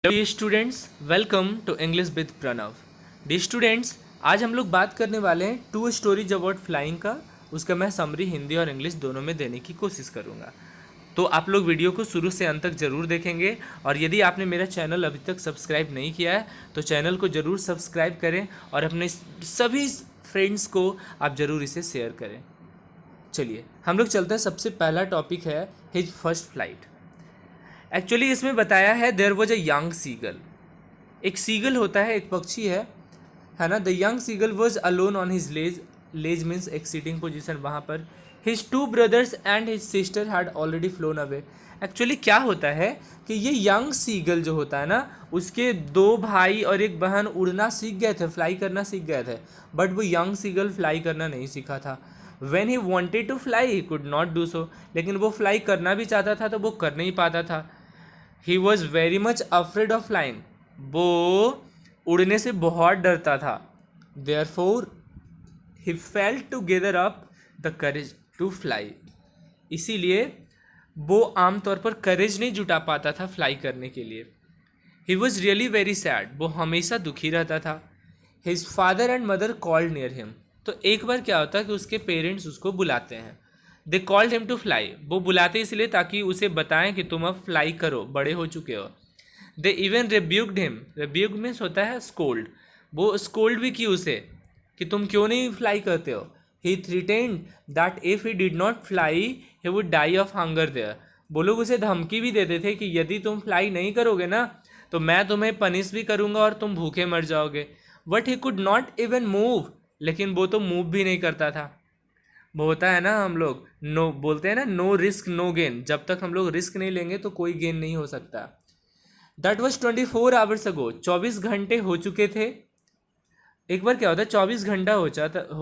Dear students, welcome to English with Pranav. Dear students, आज हम लोग बात करने वाले हैं टू स्टोरीज अबाउट फ्लाइंग का। उसका मैं समरी हिंदी और इंग्लिश दोनों में देने की कोशिश करूँगा। तो आप लोग वीडियो को शुरू से अंत तक ज़रूर देखेंगे, और यदि आपने मेरा चैनल अभी तक सब्सक्राइब नहीं किया है तो चैनल को ज़रूर सब्सक्राइब करें और अपने सभी फ्रेंड्स को आप ज़रूर इसे शेयर करें। चलिए हम लोग चलते हैं। सबसे पहला टॉपिक है हिज फर्स्ट फ्लाइट। एक्चुअली इसमें बताया है there was a young seagull. एक सीगल होता है, एक पक्षी है ना। The young seagull was alone on his ledge. Ledge means एक सीटिंग पोजिशन वहाँ पर। His two brothers and his sister had already flown away. Actually क्या होता है कि ये यंग सीगल जो होता है ना, उसके दो भाई और एक बहन उड़ना सीख गए थे, फ्लाई करना सीख गए थे, बट वो यंग सीगल फ्लाई करना नहीं सीखा था। When he wanted to fly he could not do so. लेकिन वो फ्लाई करना भी चाहता था तो वो कर नहीं पाता था। He was very much afraid of flying. वो उड़ने से बहुत डरता था। Therefore he felt to gather up the courage to fly. इसीलिए वो आमतौर पर करेज नहीं जुटा पाता था फ्लाई करने के लिए। He was really very sad. वो हमेशा दुखी रहता था। His father and mother called near him. तो एक बार क्या होता है कि उसके पेरेंट्स उसको बुलाते हैं। They called him to fly. वो बुलाते इसलिए ताकि उसे बताएं कि तुम अब फ्लाई करो, बड़े हो चुके हो। They even rebuked him. Rebuke means होता है स्कोल्ड। वो स्कोल्ड भी की उसे कि तुम क्यों नहीं फ्लाई करते हो। He threatened that if he did not fly he would die of hunger there. वो लोग उसे धमकी भी देते थे कि यदि तुम फ्लाई नहीं करोगे ना तो मैं तुम्हें पनिश भी करूंगा और तुम भूखे मर जाओगे। But he could not even move. लेकिन वो तो मूव भी नहीं करता था। वो होता है ना, हम लोग नो बोलते हैं ना, नो रिस्क नो गेन। जब तक हम लोग रिस्क नहीं लेंगे तो कोई गेन नहीं हो सकता। That was 24 hours ago. 24 घंटे हो चुके थे। एक बार क्या होता है, 24 घंटा हो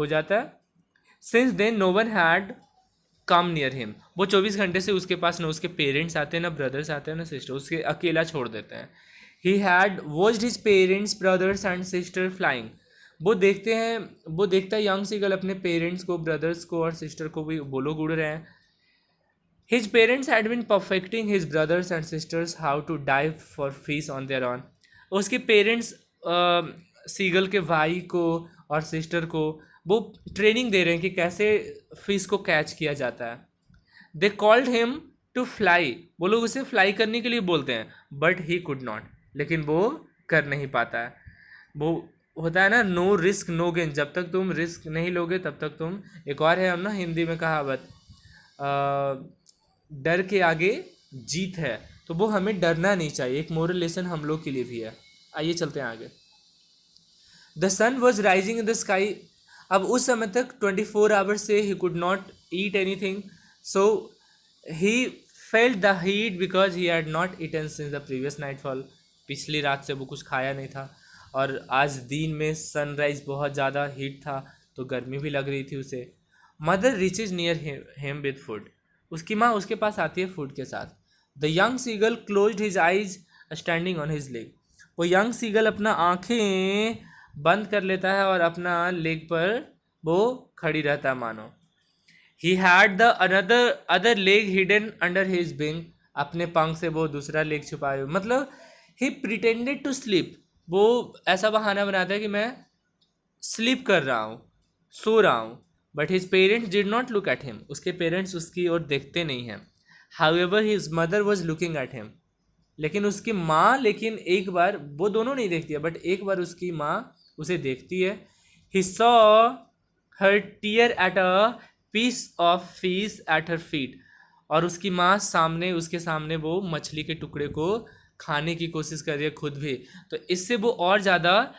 जाता है। Since then no one had come near him. वो 24 घंटे से उसके पास ना उसके पेरेंट्स आते हैं, ना ब्रदर्स आते हैं, ना सिस्टर। उसके अकेला छोड़ देते हैं। He had watched his parents, brothers and sister flying. वो देखता है यंग सीगल अपने पेरेंट्स को, ब्रदर्स को और सिस्टर को भी, वो लोग उड़ रहे हैं। His parents had been perfecting his brothers and sisters how to dive for fish on their own. उसके पेरेंट्स सीगल के भाई को और सिस्टर को वो ट्रेनिंग दे रहे हैं कि कैसे फिश को कैच किया जाता है। They called him to fly. वो लोग उसे फ्लाई करने के लिए बोलते हैं, बट ही कुड नॉट। लेकिन वो कर नहीं पाता है। वो होता है ना, नो रिस्क नो गेन। जब तक तुम रिस्क नहीं लोगे तब तक तुम, एक और है हम ना हिंदी में कहावत, डर के आगे जीत है। तो वो हमें डरना नहीं चाहिए। एक मोरल लेसन हम लोग के लिए भी है। आइए चलते हैं आगे। The sun was rising in the sky. अब उस समय तक 24 आवर्स से he could not eat anything. So he felt the heat because he had not eaten since the previous nightfall. पिछली रात से वो कुछ खाया नहीं था, और आज दिन में सनराइज बहुत ज़्यादा हीट था तो गर्मी भी लग रही थी उसे। Mother reaches near him with food. उसकी माँ उसके पास आती है फूड के साथ। The young seagull closed his eyes standing on his leg. वो यंग सीगल अपना आँखें बंद कर लेता है और अपना लेग पर वो खड़ी रहता है मानो। He had the other leg hidden under his wing. अपने पंख से वो दूसरा लेग छुपाए हुए, मतलब ही प्रिटेंडेड टू स्लीप। वो ऐसा बहाना बनाता है कि मैं स्लीप कर रहा हूँ, सो रहा हूँ। But his parents did not look at him. उसके पेरेंट्स उसकी ओर देखते नहीं हैं। However his mother was looking at him. लेकिन उसकी माँ, लेकिन एक बार वो दोनों नहीं देखती है, बट एक बार उसकी माँ उसे देखती है। He saw her tear at a piece of fish at her feet. और उसकी माँ सामने, उसके सामने वो मछली के टुकड़े को खाने की कोशिश कर रही है खुद भी। तो इससे वो और ज़्यादा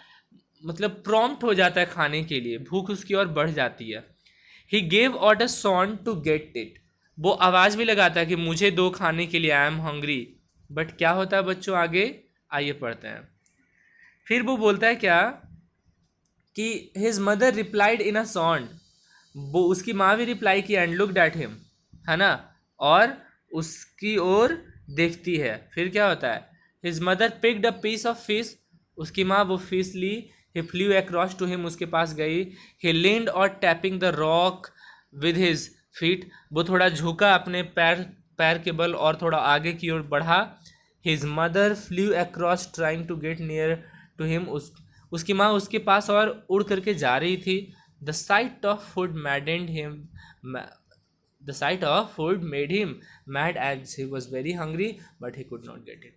मतलब प्रॉम्प्ट हो जाता है खाने के लिए, भूख उसकी और बढ़ जाती है। He gave order sound to get it. वो आवाज़ भी लगाता है कि मुझे दो खाने के लिए, आई एम हंग्री। बट क्या होता है बच्चों आगे, आइए पढ़ते हैं। फिर वो बोलता है क्या कि his mother replied in a sound. वो उसकी माँ भी रिप्लाई की एंड लुक्ड एट हिम, है ना, और उसकी ओर देखती है। फिर क्या होता है, his mother picked a piece of fish. उसकी माँ वो फिश ली। He flew across to him, उसके पास गई। ही लीन्ड और tapping the rock with his feet. वो थोड़ा झुका अपने पैर पैर के बल और थोड़ा आगे की ओर बढ़ा। His mother flew across trying to get near to him, उसकी माँ उसके पास और उड़ करके जा रही थी. The sight of food maddened him the sight of food made him mad as he was very hungry but he could not get it.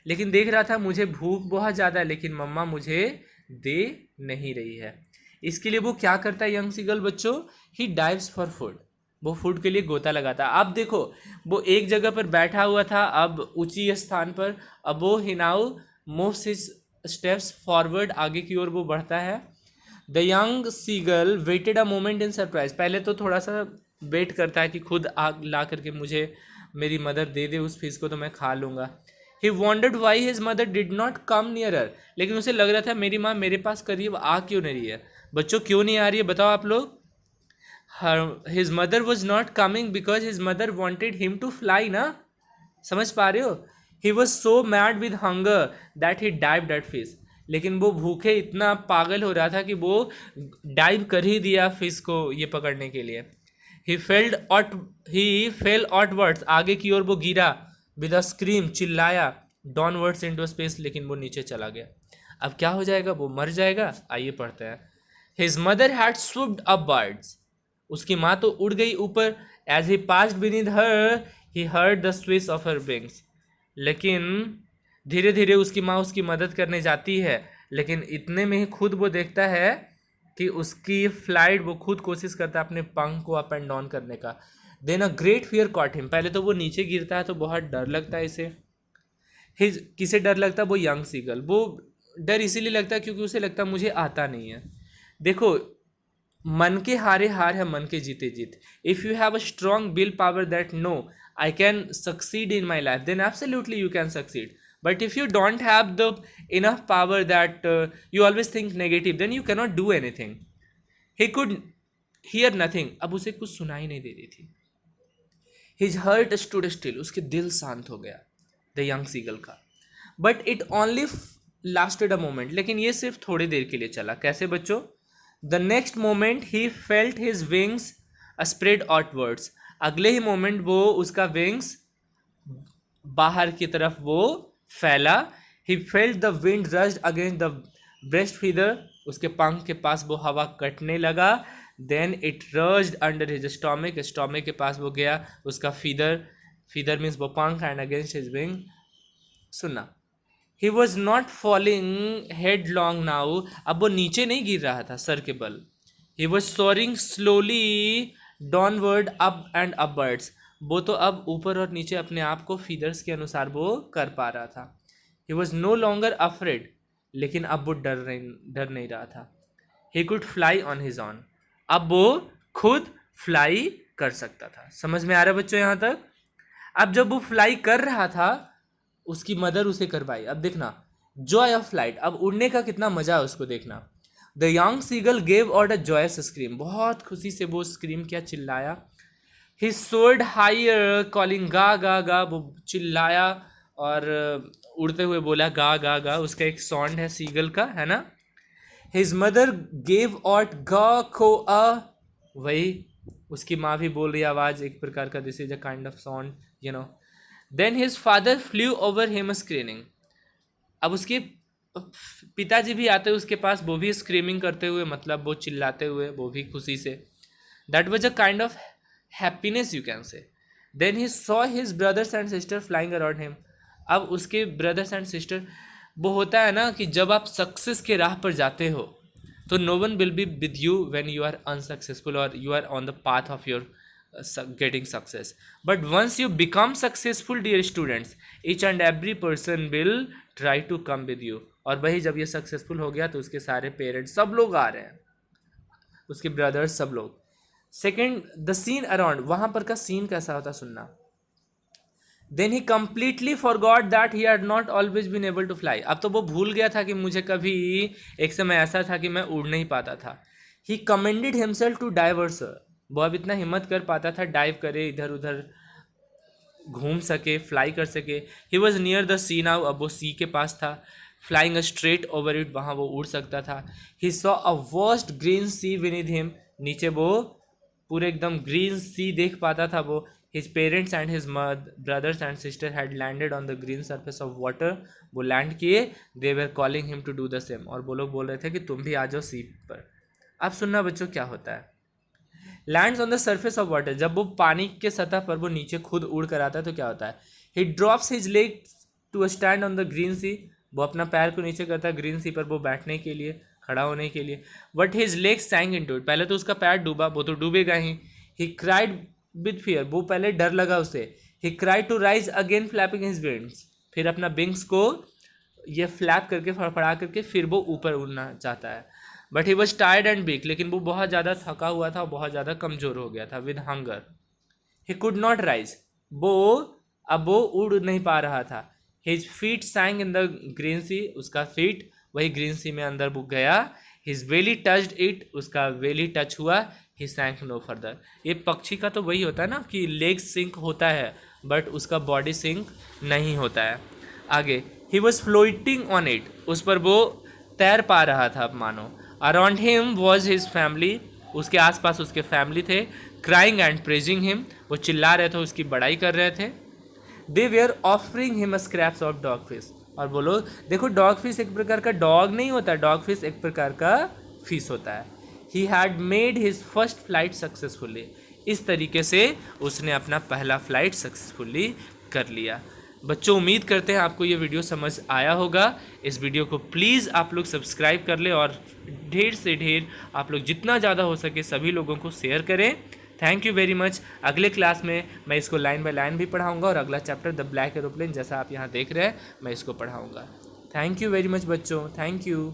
लेकिन देख रहा था मुझे भूख बहुत ज़्यादा है लेकिन मम्मा मुझे दे नहीं रही है. इसके लिए वो क्या करता है यंग सीगल बच्चों, ही डाइव्स फॉर फूड. वो फूड के लिए गोता लगाता. अब देखो वो एक जगह पर बैठा हुआ था, अब ऊंची स्थान पर, अब वो he now moves his steps forward, आगे की ओर वो बढ़ता है. The young seagull waited a moment in surprise. पहले तो थोड़ा सा वेट करता है कि खुद आग ला करके मुझे मेरी मदर दे दे उस फिश को तो मैं खा लूँगा. He wondered why his mother did not come nearer. लेकिन उसे लग रहा था मेरी माँ मेरे पास करीब आ क्यों नहीं रही है. बच्चों क्यों नहीं आ रही है बताओ आप लोग. His mother was not coming because his mother wanted him to fly ना. समझ पा रहे हो. He was so mad with hunger that he dive that fish. लेकिन वो भूखे इतना पागल हो रहा था कि वो डाइव कर ही दिया फिश को ये पकड़ने के लिए. ही फेल आउटवर्ड्स, आगे की ओर वो गिरा. विद अ स्क्रीम, चिल्लाया. डाउनवर्ड्स इनटू स्पेस, लेकिन वो नीचे चला गया. अब क्या हो जाएगा, वो मर जाएगा. आइए पढ़ते हैं. His mother had swooped up birds. उसकी माँ तो उड़ गई ऊपर. As he passed beneath her he heard the swish of her wings. लेकिन धीरे धीरे उसकी माँ उसकी मदद करने जाती है, लेकिन इतने में ही खुद वो देखता है कि उसकी फ्लाइट, वो खुद कोशिश करता है अपने पंख को अप एंड डाउन करने का. Then a great fear caught him. पहले तो वो नीचे गिरता है तो बहुत डर लगता है इसे. किसे डर लगता है, वो यंग सीगल. वो डर इसीलिए लगता है क्योंकि उसे लगता है मुझे आता नहीं है. देखो मन के हारे हार है, मन के जीते जीत. If you have a strong will power that no I can succeed in my life, then absolutely you can succeed. But if you don't have the enough power that you always think negative, then you cannot do anything. He could hear nothing. अब उसे कुछ सुनाई नहीं दे रही थी. His heart stood still. उसके दिल शांत हो गया the young seagull का. But it only lasted a moment. लेकिन ये सिर्फ थोड़ी देर के लिए चला. कैसे बच्चों? The next moment he felt his wings spread outwards. अगले ही मोमेंट वो उसका विंग्स बाहर की तरफ वो फैला. He felt the wind rushed against the breast feather. उसके पंख के पास वो हवा कटने लगा. Then it rushed under his stomach. Stomach के पास वो गया उसका फीदर मीन्स वो पंख, एंड अगेंस्ट हिज विंग. सुनना, he was not falling headlong now. अब वो नीचे नहीं गिर रहा था सर के बल. He was soaring slowly downward up and upwards. वो तो अब ऊपर और नीचे अपने आप को फीदर्स के अनुसार वो कर पा रहा था. He was no longer afraid. लेकिन अब वो डर नहीं रहा था. He could fly on his own. अब वो खुद फ्लाई कर सकता था. समझ में आ रहा है बच्चों यहाँ तक. अब जब वो फ्लाई कर रहा था उसकी मदर उसे करवाई. अब देखना जॉय ऑफ फ्लाइट. अब उड़ने का कितना मजा है उसको देखना. The young seagull gave out a joyous scream. बहुत खुशी से वो स्क्रीम किया, चिल्लाया. ही सोर्ड हायर कॉलिंग गा गा गा. वो चिल्लाया और उड़ते हुए बोला गा गा गा. उसका एक साउंड है सीगल का, है ना. हिज मदर गेव आउट गा खो अ. वही उसकी माँ भी बोल रही आवाज़ एक प्रकार का. This is a kind of sound, you know. Then his father flew over him screaming. अब उसके पिताजी भी आते उसके पास, वो भी स्क्रीमिंग करते हुए, मतलब वो चिल्लाते हुए, वो भी खुशी से. That was a kind of happiness you can say. Then he saw his brothers and sister flying around him. अब उसके ब्रदर्स एंड सिस्टर, वो होता है ना कि जब आप सक्सेस के राह पर जाते हो तो no one will be with you when you are unsuccessful और you are on the path of your getting success. But once you become successful, dear students, each and every person will try to come with you. और वही जब ये successful हो गया तो उसके सारे पेरेंट्स सब लोग आ रहे हैं, उसके ब्रदर्स सब लोग. Second, the scene around. वहाँ पर का सीन कैसा होता सुनना. Then he completely forgot that he had not always been able to fly. अब तो वो भूल गया था कि मुझे कभी एक समय ऐसा था कि मैं उड़ नहीं पाता था. ही कमेंडेड हिमसेल्फ टू डाइवर्स. वो अब इतना हिम्मत कर पाता था डाइव करे, इधर उधर घूम सके, फ्लाई कर सके. He was near the sea now. अब वो सी के पास था. Flying straight over it. वहाँ वो उड़ सकता था. He saw a vast green sea beneath him. नीचे वो पूरे एकदम ग्रीन सी देख पाता था वो. His parents and his brothers and sister had landed on the green surface of water. वो लैंड किए. They were calling him to do the same. और वो लोग बोल रहे थे कि तुम भी आ जाओ सी पर. अब सुनना बच्चों क्या होता है. Lands on the surface of water, जब वो पानी के सतह पर वो नीचे खुद उड़ कर आता है तो क्या होता है. He drops his leg to stand on the green sea. वो अपना पैर को नीचे करता है ग्रीन सी पर वो बैठने के लिए, खड़ा होने के लिए. But his leg sank into it. पहले तो उसका पैर डूबा, वो तो डूबेगा ही. He cried with fear. वो पहले डर लगा उसे. He cried to rise again flapping his wings. फिर अपना विंग्स को ये फ्लैप करके फड़फड़ा करके फिर वो ऊपर उड़ना चाहता है. But he was tired and weak. लेकिन वो बहुत ज़्यादा थका हुआ था, बहुत ज़्यादा कमज़ोर हो गया था. With hunger he could not rise. अब वो उड़ नहीं पा रहा था. His feet sank in the green sea. उसका फीट वही ग्रीन सी में अंदर बुक गया. His belly touched it. उसका वेली टच हुआ. He sank no further. ये पक्षी का तो वही होता है ना कि लेग सिंक होता है बट उसका बॉडी सिंक नहीं होता है. आगे he was floating on it. उस पर वो तैर पा रहा था मानो. Around him was his family. उसके आसपास उसके फैमिली थे. Crying and praising him. वो चिल्ला रहे थे, उसकी बड़ाई कर रहे थे. They were offering him scraps of dog fish. और बोलो देखो, डॉग फिश एक प्रकार का डॉग नहीं होता, डॉग फिश एक प्रकार का फिश होता है. He had made his first flight successfully. इस तरीके से उसने अपना पहला फ्लाइट सक्सेसफुली कर लिया. बच्चों उम्मीद करते हैं आपको ये वीडियो समझ आया होगा. इस वीडियो को प्लीज़ आप लोग सब्सक्राइब कर ले और ढेर से ढेर आप लोग जितना ज़्यादा हो सके सभी लोगों को शेयर करें. Thank you very much. अगले क्लास में मैं इसको लाइन बाय लाइन भी पढ़ाऊंगा और अगला चैप्टर द ब्लैक एरोप्लेन जैसा आप यहाँ देख रहे हैं मैं इसको पढ़ाऊंगा. थैंक यू वेरी मच बच्चों. Thank you.